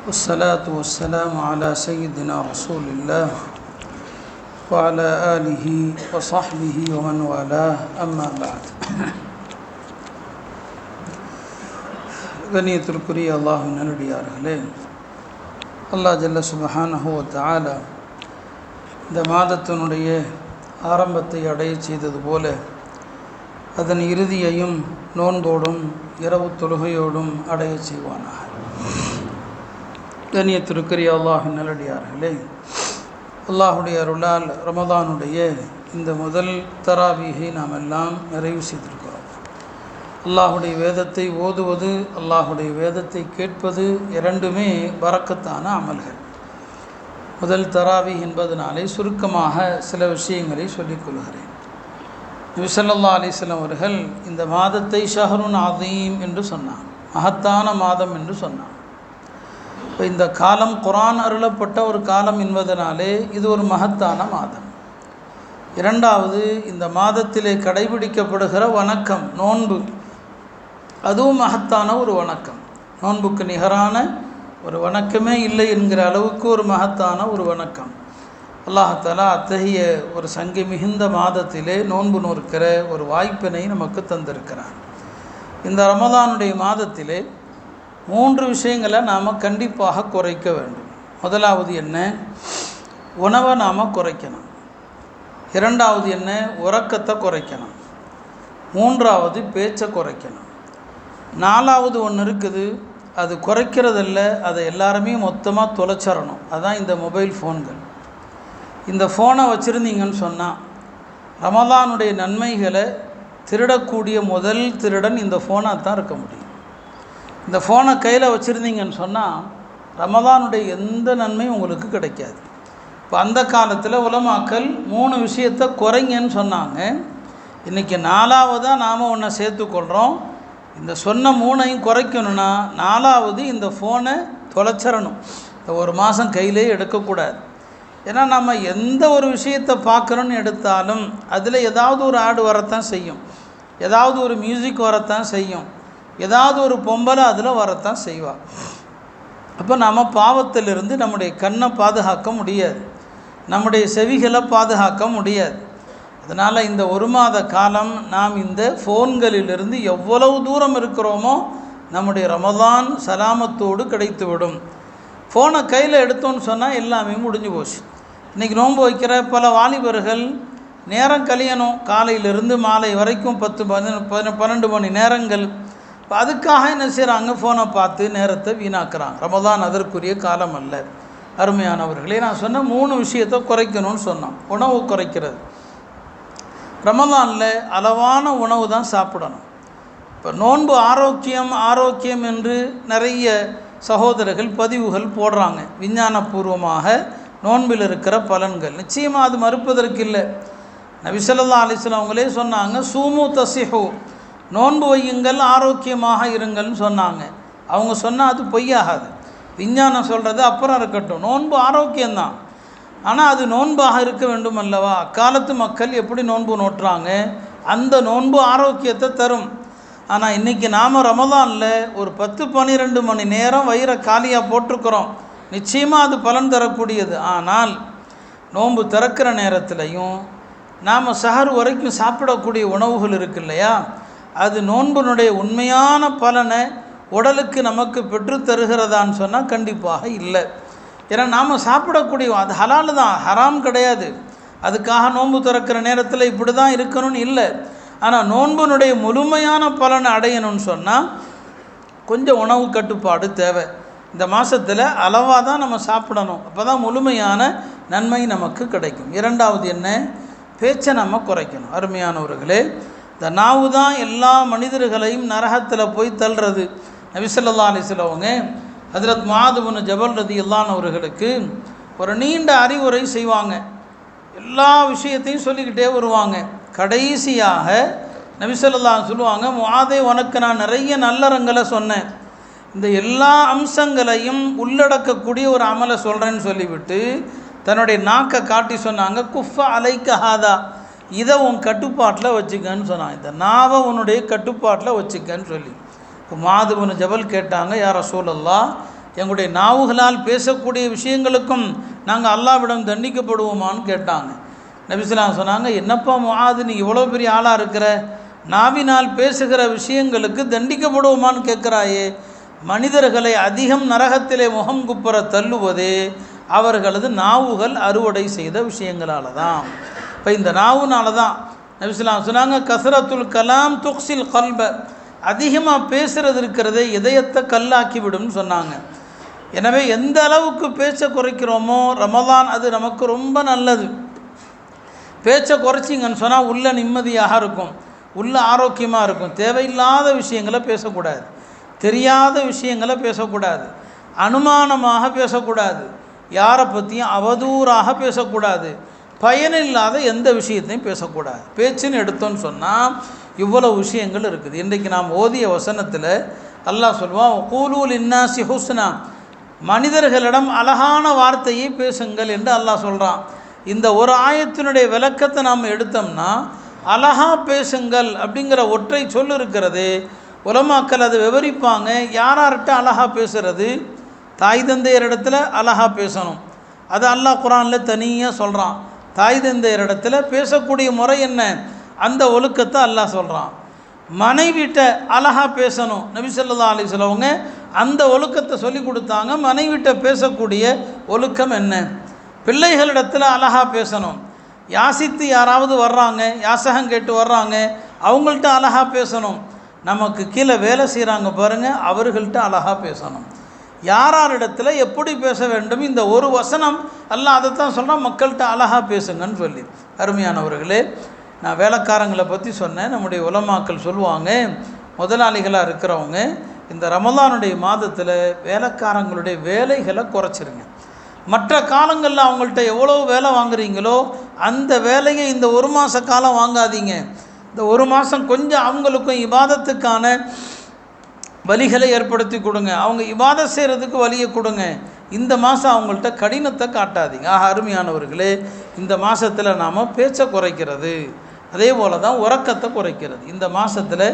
والصلاة والسلام على سيدنا رسول الله وعلى آله وصحبه ومن والاه أما بعد. கண்ணியத்திற்குரிய அல்லாஹ்வின் நல்லடியார்களே, அல்லாஹ் ஜல்ல சுப்ஹானஹு வ தஆலா இந்த மாதத்தினுடைய ஆரம்பத்தை அடைய செய்தது போல அதன் இறுதியையும் நோன்போடும் இரவு தொழுகையோடும் அடைய செய்வானாக. கண்ணியத்திற்குரிய அல்லாஹ்வின் நல்லடியார்களே, அல்லாஹுடைய அருளால் ரமதானுடைய இந்த முதல் தராவீகை நாம் எல்லாம் நிறைவு செய்திருக்கிறோம். அல்லாஹுடைய வேதத்தை ஓதுவது, அல்லாஹுடைய வேதத்தை கேட்பது இரண்டுமே பரக்கத்தான அமல்கள். முதல் தராவி என்பதனாலே சுருக்கமாக சில விஷயங்களை சொல்லிக்கொள்கிறேன். நபி ஸல்லல்லாஹு அலைஹி வஸல்லம் அவர்கள் இந்த மாதத்தை ஷஹ்ருன் அதீம் என்று சொன்னார், மகத்தான மாதம் என்று சொன்னார். இப்போ இந்த காலம் குர்ஆன் அருளப்பட்ட ஒரு காலம் என்பதனாலே இது ஒரு மகத்தான மாதம். இரண்டாவது, இந்த மாதத்திலே கடைபிடிக்கப்படுகிற வணக்கம் நோன்பு, அதுவும் மகத்தான ஒரு வணக்கம். நோன்புக்கு நிகரான ஒரு வணக்கமே இல்லை என்கிற அளவுக்கு ஒரு மகத்தான ஒரு வணக்கம். அல்லாஹ் தஆலா அத்தகைய ஒரு சங்கை மிகுந்த மாதத்திலே நோன்பு நோக்கிற ஒரு வாய்ப்பினை நமக்கு தந்திருக்கிறார். இந்த ரமதானுடைய மாதத்திலே 3 விஷயங்களை நாம் கண்டிப்பாக குறைக்க வேண்டும். முதலாவது என்ன? உணவை நாம் குறைக்கணும். இரண்டாவது என்ன? உறக்கத்தை குறைக்கணும். மூன்றாவது பேச்சை குறைக்கணும். நாலாவது ஒன்று இருக்குது, அது குறைக்கிறதில்ல, அதை எல்லாருமே மொத்தமாக தொலைச்சிடணும். அதுதான் இந்த மொபைல் ஃபோன்கள். இந்த ஃபோனை வச்சுருந்தீங்கன்னு சொன்னால் ரமதானுடைய நன்மைகளை திருடக்கூடிய முதல் திருடன் இந்த ஃபோனாக தான் இருக்க முடியும். இந்த ஃபோனை கையில் வச்சுருந்தீங்கன்னு சொன்னால் ரமதானுடைய எந்த நன்மையும் உங்களுக்கு கிடைக்காது. இப்போ அந்த காலத்தில் உலமாக்கள் 3 விஷயத்தை குறைங்கன்னு சொன்னாங்க. இன்றைக்கி 4வதாக நாம் ஒன்றை சேர்த்துக்கொள்கிறோம். இந்த சொன்ன 3ஐயும் குறைக்கணும்னா 4வது இந்த ஃபோனை தொலைச்சிடணும். இந்த ஒரு மாதம் கையிலே எடுக்கக்கூடாது. ஏன்னா நம்ம எந்த ஒரு விஷயத்தை பார்க்குறோன்னு எடுத்தாலும் அதில் ஏதாவது ஒரு ஆடு வரத்தான் செய்யும், ஏதாவது ஒரு மியூசிக் வரத்தான் செய்யும், ஏதாவது ஒரு பொம்பளை அதில் வரத்தான் செய்வாள். அப்போ நம்ம பாவத்திலிருந்து நம்முடைய கண்ணை பாதுகாக்க முடியாது, நம்முடைய செவிகளை பாதுகாக்க முடியாது. அதனால் இந்த ஒரு மாத காலம் நாம் இந்த ஃபோன்களிலிருந்து எவ்வளவு தூரம் இருக்கிறோமோ நம்முடைய ரமதான் சலாமத்தோடு கிடைத்துவிடும். ஃபோனை கையில் எடுத்தோன்னு சொன்னால் எல்லாமே முடிஞ்சு போச்சு. இன்றைக்கி நோன்பு வைக்கிற பல வாலிபர்கள் நேரம் கழியணும், காலையிலிருந்து மாலை வரைக்கும் 10-12 மணி நேரங்கள். இப்போ அதுக்காக என்ன செய்கிறாங்க? ஃபோனை பார்த்து நேரத்தை வீணாக்குறாங்க. ரமதான் அதற்குரிய காலம் அல்ல. அருமையானவர்களே, நான் சொன்ன 3 விஷயத்தை குறைக்கணும்னு சொன்னோம். உணவு குறைக்கிறது. ரமதானில் அளவான உணவு தான் சாப்பிடணும். இப்போ நோன்பு ஆரோக்கியம் என்று நிறைய சகோதரர்கள் பதிவுகள் போடுறாங்க, விஞ்ஞானபூர்வமாக நோன்பில் இருக்கிற பலன்கள். நிச்சயமாக அது மறுப்பதற்கு இல்லை. நபி ஸல்லல்லாஹு அலைஹி வஸல்லம் அவங்களே சொன்னாங்க, சூமு தஸிஹு, நோன்பு வையுங்கள் ஆரோக்கியமாக இருங்கள்னு சொன்னாங்க. அவங்க சொன்னால் அது பொய்யாகாது. விஞ்ஞானம் சொல்கிறது அப்புறம் இருக்கட்டும், நோன்பு ஆரோக்கியம்தான். ஆனால் அது நோன்பாக இருக்க வேண்டும் அல்லவா? அக்காலத்து மக்கள் எப்படி நோன்பு நோட்டுறாங்க, அந்த நோன்பு ஆரோக்கியத்தை தரும். ஆனால் இன்றைக்கி நாம் ரமதானில் ஒரு 10-12 மணி நேரம் வயிறை காலியாக போட்டிருக்கிறோம். நிச்சயமாக அது பலன் தரக்கூடியது. ஆனால் நோன்பு திறக்கிற நேரத்துலையும் நாம் சஹர் வரைக்கும் சாப்பிடக்கூடிய உணவுகள் இருக்கு இல்லையா, அது நோன்பினுடைய உண்மையான பலனை உடலுக்கு நமக்கு பெற்றுத்தருகிறதான்னு சொன்னால் கண்டிப்பாக இல்லை. ஏன்னா நாம் சாப்பிடக்கூடிய அது ஹலால் தான், ஹராம் கிடையாது. அதுக்காக நோன்பு திறக்கிற நேரத்தில் இப்படி தான் இருக்கணும்னு இல்லை. ஆனால் நோன்பினுடைய முழுமையான பலனை அடையணும்னு சொன்னால் கொஞ்சம் உணவு கட்டுப்பாடு தேவை. இந்த மாதத்தில் அளவாக தான் நம்ம சாப்பிடணும். அப்போ தான் முழுமையான நன்மை நமக்கு கிடைக்கும். இரண்டாவது என்ன? பேச்சை நம்ம குறைக்கணும். அருமையானவர்களே, இந்த நாவு தான் எல்லா மனிதர்களையும் நரகத்தில் போய் தள்ளுறது. நபி ஸல்லல்லாஹு அலைஹி வஸல்லம் அவங்க ஹஜ்ரத் முஆத் இப்னு ஜபல் ரலியல்லாஹு அவர்களுக்கு ஒரு நீண்ட அறிவுரை செய்வாங்க. எல்லா விஷயத்தையும் சொல்லிக்கிட்டே வருவாங்க. கடைசியாக நபி ஸல்லல்லாஹு சொல்லுவாங்க, முஆதே, உனக்கு நான் நிறைய நல்லறங்களை சொன்னேன், இந்த எல்லா அம்சங்களையும் உள்ளடக்கக்கூடிய ஒரு அமலை சொல்கிறேன்னு சொல்லிவிட்டு தன்னுடைய நாக்கை காட்டி சொன்னாங்க, குஃப அலைக்க ஹாதா, இதை உன் கட்டுப்பாட்டில் வச்சுக்கன்னு சொன்னாங்க. இந்த நாவை உன்னுடைய கட்டுப்பாட்டில் வச்சுக்கன்னு சொல்லி. முஆத் இப்னு ஜபல் கேட்டாங்க, யா ரசூலல்லாஹ், எங்களுடைய நாவுகளால் பேசக்கூடிய விஷயங்களுக்கும் நாங்கள் அல்லாஹ்விடம் தண்டிக்கப்படுவோமான்னு கேட்டாங்க. நபி ஸல்லல்லாஹு அலைஹி வஸல்லம் சொன்னாங்க, என்னப்பா முஆது, நீ இவ்வளோ பெரிய ஆளாக இருக்கிற, நாவினால் பேசுகிற விஷயங்களுக்கு தண்டிக்கப்படுவோமான்னு கேட்குறாயே. மனிதர்களை அதிகம் நரகத்திலே முகம் குப்புற தள்ளுவதே அவர்களது நாவுகள் அறுவடை செய்த விஷயங்களால் தான். இப்போ இந்த நாவுனால தான் நபி ஸல்லல்லாஹு அலைஹி வஸல்லம் சொன்னாங்க, கஸ்ரத்துல் கலாம் துக்ஸில் கல்ப, அதிகமாக பேசுகிறது இருக்கிறதே இதயத்தை கல்லாக்கி விடும்னு சொன்னாங்க. எனவே எந்த அளவுக்கு பேச்சை குறைக்கிறோமோ ரமலான் அது நமக்கு ரொம்ப நல்லது. பேச்சை குறைச்சிங்கன்னு சொன்னால் உள்ள நிம்மதியாக இருக்கும், உள்ள ஆரோக்கியமாக இருக்கும். தேவையில்லாத விஷயங்களை பேசக்கூடாது, தெரியாத விஷயங்களை பேசக்கூடாது, அனுமானமாக பேசக்கூடாது, யாரை பற்றியும் அவதூறாக பேசக்கூடாது, பயனில்லாத எந்த விஷயத்தையும் பேசக்கூடாது. பேச்சுன்னு எடுத்தோன்னு சொன்னால் இவ்வளோ விஷயங்கள் இருக்குது. இன்றைக்கு நாம் ஓதிய வசனத்தில் அல்லாஹ் சொல்லுவான், கூலு லின்னாஸி ஹுஸ்னா, மனிதர்களிடம் அழகான வார்த்தையை பேசுங்கள் என்று அல்லாஹ் சொல்கிறான். இந்த ஒரு ஆயத்தினுடைய விளக்கத்தை நாம் எடுத்தோம்னா, அழகா பேசுங்கள் அப்படிங்கிற ஒற்றை சொல் இருக்கிறது. உலமாக்கள் அதை விவரிப்பாங்க. யார்கிட்ட அழகா பேசுகிறது? தாய் தந்தையர் இடத்துல அழகா பேசணும், அது அல்லாஹ் குர்ஆனில் தனியாக சொல்கிறான். தாய் தந்தையர் இடத்துல பேசக்கூடிய முறை என்ன, அந்த ஒழுக்கத்தை அல்லாஹ் சொல்கிறான். மனைவிட்ட அழகா பேசணும், நபி ஸல்லல்லாஹு அலைஹி வஸல்லம் அந்த ஒழுக்கத்தை சொல்லி கொடுத்தாங்க. மனைவிட்ட பேசக்கூடிய ஒழுக்கம் என்ன? பிள்ளைகளிடத்தில் அழகா பேசணும். யாசித்து யாராவது வர்றாங்க, யாசகம் கேட்டு வர்றாங்க, அவங்கள்ட்ட அழகா பேசணும். நமக்கு கீழே வேலை செய்கிறாங்க பாருங்கள், அவர்கள்ட்ட அழகா பேசணும். யாரிடத்துல எப்படி பேச வேண்டும், இந்த ஒரு வசனம் அல்லாஹ் அதைத்தான் சொல்கிறான், மக்கள்கிட்ட அழகா பேசுங்கன்னு சொல்லி. அருமையானவர்களே, நான் வேலைக்காரங்களை பற்றி சொன்னேன். நம்முடைய உலமாக்கள் சொல்லுவாங்க, முதலாளிகளாக இருக்கிறவங்க இந்த ரமலானுடைய மாதத்தில் வேலைக்காரங்களுடைய வேலைகளை குறைச்சிருங்க. மற்ற காலங்களில் அவங்கள்ட்ட எவ்வளோ வேலை வாங்குறீங்களோ அந்த வேலையை இந்த ஒரு மாத காலம் வாங்காதீங்க. இந்த ஒரு மாதம் கொஞ்சம் அவங்களுக்கும் இபாதத்துக்கான வழிகளை ஏற்படுத்தி கொடுங்க, அவங்க இபாதத் செய்கிறதுக்கு வழியை கொடுங்க. இந்த மாதம் அவங்கள்ட்ட கடினத்தை காட்டாதீங்க. அருமையானவர்களே, இந்த மாதத்தில் நாம் பேச்சை குறைக்கிறது, அதே போல் தான் உறக்கத்தை குறைக்கிறது. இந்த மாதத்தில்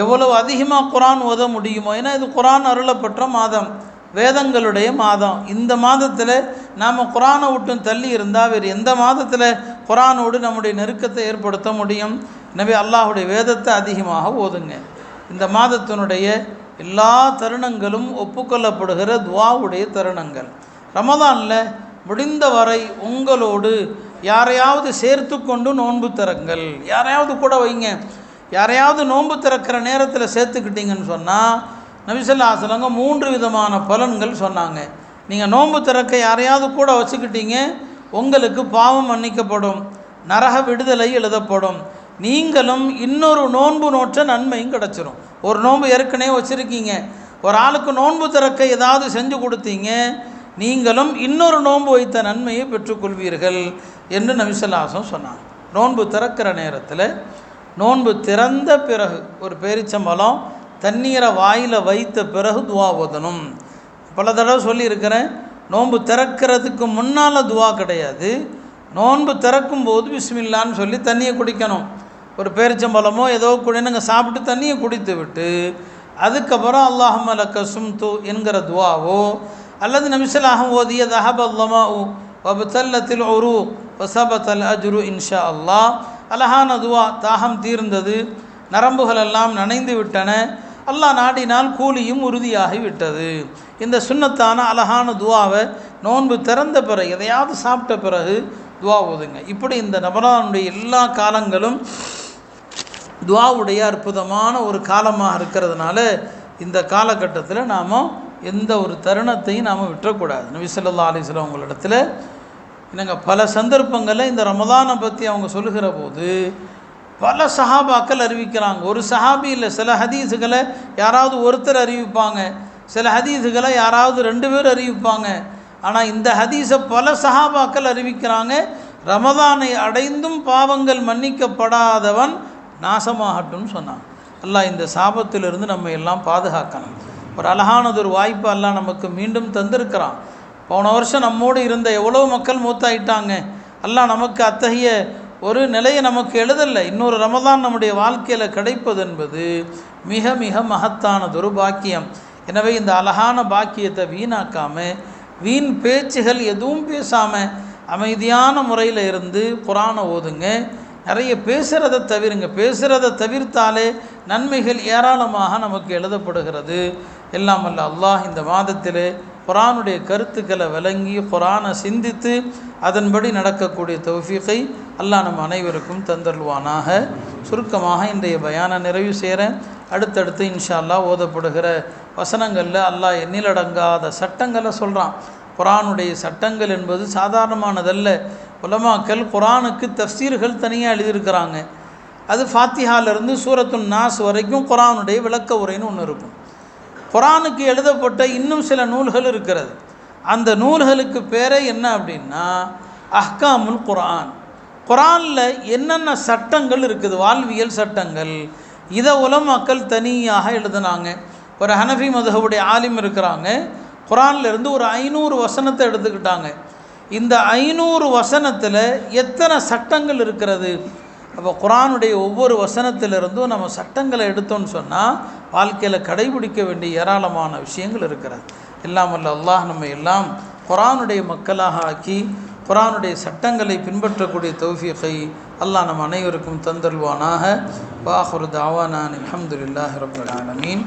எவ்வளவு அதிகமாக குர்ஆன் ஓத முடியுமோ, ஏன்னா இது குர்ஆன் அருளப்பட்ட மாதம், வேதங்களுடைய மாதம். இந்த மாதத்தில் நாம் குர்ஆனை விட்டு தள்ளி இருந்தால் வேறு எந்த மாதத்தில் குர்ஆனோடு நம்முடைய நெருக்கத்தை ஏற்படுத்த முடியும்? எனவே அல்லாஹுடைய வேதத்தை அதிகமாக ஓதுங்க. இந்த மாதத்தினுடைய எல்லா தருணங்களும் ஒப்புக்கொள்ளப்படுகிற துஆவுடைய தருணங்கள். ரமலானில் முடிந்தவரை உங்களோடு யாரையாவது சேர்த்து கொண்டு நோன்பு திறங்கள், யாரையாவது கூட வைங்க. யாரையாவது நோன்பு திறக்கிற நேரத்தில் சேர்த்துக்கிட்டீங்கன்னு சொன்னால் நபி ஸல்லல்லாஹு அலைஹி வஸல்லம் 3 விதமான பலன்கள் சொன்னாங்க. நீங்கள் நோன்பு திறக்க யாரையாவது கூட வச்சுக்கிட்டீங்க, உங்களுக்கு பாவம் மன்னிக்கப்படும், நரக விடுதலை எழுதப்படும், நீங்களும் இன்னொரு நோன்பு நோற்ற நன்மையும் கிடச்சிரும். ஒரு நோன்பு ஏற்கனவே வச்சுருக்கீங்க, ஒரு ஆளுக்கு நோன்பு திறக்க ஏதாவது செஞ்சு கொடுத்தீங்க, நீங்களும் இன்னொரு நோன்பு வைத்த நன்மையை பெற்றுக்கொள்வீர்கள் என்று நபி ஸல்லல்லாஹு அலைஹி வஸல்லம் சொன்னாங்க. நோன்பு திறக்கிற நேரத்தில், நோன்பு திறந்த பிறகு ஒரு பேரிச்சம்பழம் தண்ணீரை வாயில் வைத்த பிறகு துவா ஓதணும். பல தடவை சொல்லியிருக்கிறேன், நோன்பு திறக்கிறதுக்கு முன்னால் துவா கிடையாது. நோன்பு திறக்கும் போது பிஸ்மில்லான்னு சொல்லி தண்ணியை குடிக்கணும். ஒரு பேரிச்சம்பழமோ ஏதோ குடினுங்க சாப்பிட்டு தண்ணியை குடித்து விட்டு அதுக்கப்புறம் அல்லாஹும்ம லக்க சும்து என்கிற துவாவோ, அல்லது நபி ஸல்லல்லாஹு அலைஹி வஸல்லம் ஓதிய தஹபல் லமாஉ வபதல்லத்தில் உரூக் வஸபதல் அஜ்ரு இன்ஷா அல்லாஹ், அழகான துவா, தாகம் தீர்ந்தது, நரம்புகள் எல்லாம் நனைந்து விட்டன, அல்லாஹ் நாடினால் கூலியும் உறுதியாகி விட்டது. இந்த சுன்னத்தான அழகான துவாவை நோன்பு திறந்த பிறகு எதையாவது சாப்பிட்ட பிறகு துவா ஓதுங்க. இப்படி இந்த ரமலானுடைய எல்லா காலங்களும் துவாவுடைய அற்புதமான ஒரு காலமாக இருக்கிறதுனால இந்த காலகட்டத்தில் நாம் எந்த ஒரு தருணத்தையும் நாம் விட்டுறக்கூடாது. நபி ஸல்லல்லாஹு அலைஹி வஸல்லம் உங்களிடத்தில் என்னங்க பல சந்தர்ப்பங்களில் இந்த ரமலானை பற்றி அவங்க சொல்லுகிற போது பல சஹாபாக்கள் அறிவிக்கிறாங்க. ஒரு சஹாபி இல்லை, சில ஹதீஸுகளை யாராவது ஒருத்தர் அறிவிப்பாங்க, சில ஹதீஸுகளை யாராவது 2 பேர் அறிவிப்பாங்க. ஆனால் இந்த ஹதீஸை பல சஹாபாக்கள் அறிவிக்கிறாங்க. ரமதானை அடைந்தும் பாவங்கள் மன்னிக்கப்படாதவன் நாசமாகட்டும்னு சொன்னாங்க. அல்லாஹ் இந்த சாபத்திலிருந்து நம்ம எல்லாம் பாதுகாக்கணும். ஒரு அழகானதொரு வாய்ப்பு அல்லாஹ் நமக்கு மீண்டும் தந்திருக்கிறான். போன வருஷம் நம்மோடு இருந்த எவ்வளோ மக்கள் மூத்தாயிட்டாங்க. அல்லாஹ் நமக்கு அத்தகைய ஒரு நிலையை நமக்கு எழுதலை. இன்னொரு ரமதான் நம்முடைய வாழ்க்கையில் கிடைப்பது என்பது மிக மிக மகத்தானதொரு பாக்கியம். எனவே இந்த அழகான பாக்கியத்தை வீணாக்காமல், வீண் பேச்சுகள் எதுவும் பேசாமல் அமைதியான முறையில் இருந்து குர்ஆனை ஓதுங்க. நிறைய பேசுகிறத தவிருங்க. பேசுகிறத தவிர்த்தாலே நன்மைகள் ஏராளமாக நமக்கு எழுதப்படுகிறது. எல்லாம் அல்ல அல்லாஹ் இந்த மாதத்தில் குர்ஆனுடைய கருத்துக்களை விளங்கி குர்ஆனை சிந்தித்து அதன்படி நடக்கக்கூடிய தௌஃபீகை அல்லாஹ் நம் அனைவருக்கும் தந்தருள்வானாக. சுருக்கமாக இன்றைய பயானை நிறைவு செய்கிறேன். அடுத்தடுத்து இன்ஷா அல்லாஹ் ஓதப்படுகிற வசனங்களில் அல்லாஹ் எண்ணிலடங்காத சட்டங்களை சொல்கிறான். குர்ஆனுடைய சட்டங்கள் என்பது சாதாரணமானதல்ல. உலமாக்கள் குர்ஆனுக்கு தஃப்சீர்கள் தனியாக எழுதியிருக்கிறாங்க. அது ஃபாத்திஹாலிருந்து சூரத்துன் நாஸ் வரைக்கும் குர்ஆனுடைய விளக்க உரைன்னு ஒன்று இருக்கும். குர்ஆனுக்கு எழுதப்பட்ட இன்னும் சில நூல்கள் இருக்கிறது. அந்த நூல்களுக்கு பேரே என்ன அப்படின்னா அஹ்காமுல் குர்ஆன். குர்ஆனில் என்னென்ன சட்டங்கள் இருக்குது, வாழ்வியல் சட்டங்கள், இதை உலமாக்கள் தனியாக எழுதுனாங்க. ஒரு ஹனஃபி மதுஹபுடைய ஆலிம் இருக்கிறாங்க. குர்ஆன்லேருந்து ஒரு 500 வசனத்தை எடுத்துக்கிட்டாங்க. இந்த 500 வசனத்தில் எத்தனை சட்டங்கள் இருக்கிறது? அப்போ குர்ஆனுடைய ஒவ்வொரு வசனத்திலிருந்தும் நம்ம சட்டங்களை எடுத்தோன்னு சொன்னால் வாழ்க்கையில் கடைபிடிக்க வேண்டிய ஏராளமான விஷயங்கள் இருக்கிறது. எல்லாம் வல்ல அல்லாஹ் நம்ம எல்லாம் குர்ஆனுடைய மக்களாக ஆக்கி குர்ஆனுடைய சட்டங்களை பின்பற்றக்கூடிய தௌஃபீகை அல்லாஹ் நம் அனைவருக்கும் தந்தருள்வானாக. வாஹிரு தஅவானா அல்ஹம்துலில்லாஹி ரப்பில் ஆலமீன்.